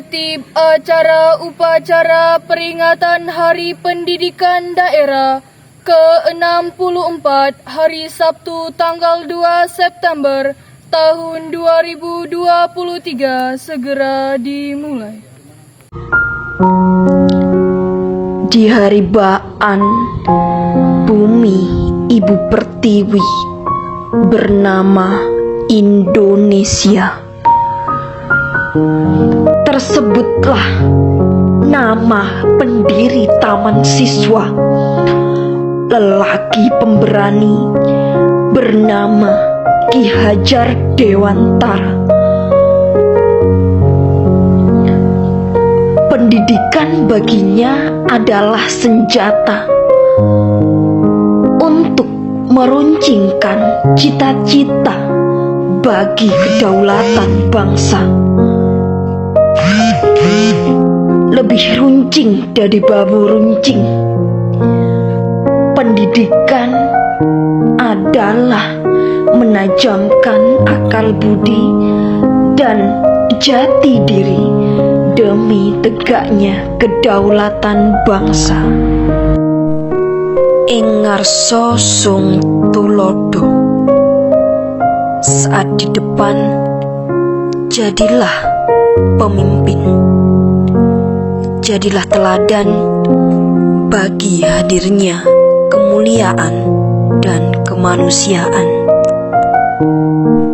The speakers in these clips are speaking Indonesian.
tertib acara upacara peringatan Hari Pendidikan Daerah ke-64 hari Sabtu tanggal 2 September tahun 2023 segera dimulai. Di hari Baan, bumi Ibu Pertiwi bernama Indonesia. Tersebutlah nama pendiri Taman Siswa, lelaki pemberani bernama Ki Hajar Dewantara. Pendidikan baginya adalah senjata untuk meruncingkan cita-cita bagi kedaulatan bangsa. Lebih runcing dari bambu runcing, pendidikan adalah menajamkan akal budi dan jati diri demi tegaknya kedaulatan bangsa. Ing ngarsa sung tulodo, saat di depan jadilah pemimpin, jadilah teladan bagi hadirnya kemuliaan dan kemanusiaan.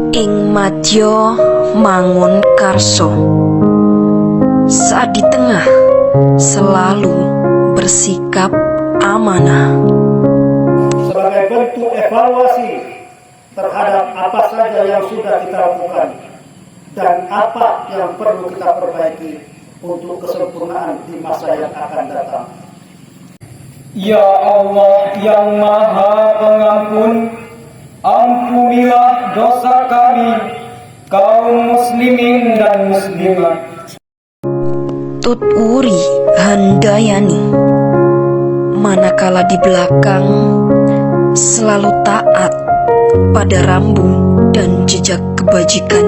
Ing madya mangun karso, saat di tengah selalu bersikap amanah. Sebagai bentuk evaluasi terhadap apa saja yang sudah kita lakukan dan apa yang perlu kita perbaiki untuk kesempurnaan di masa yang akan datang. Ya Allah yang Maha Pengampun, ampunilah dosa kami, kaum muslimin dan muslimat. Tutwuri Handayani, manakala di belakang selalu taat pada rambu dan jejak kebajikan,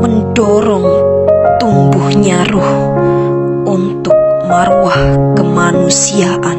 mendorong tumbuhnya ruh untuk marwah kemanusiaan.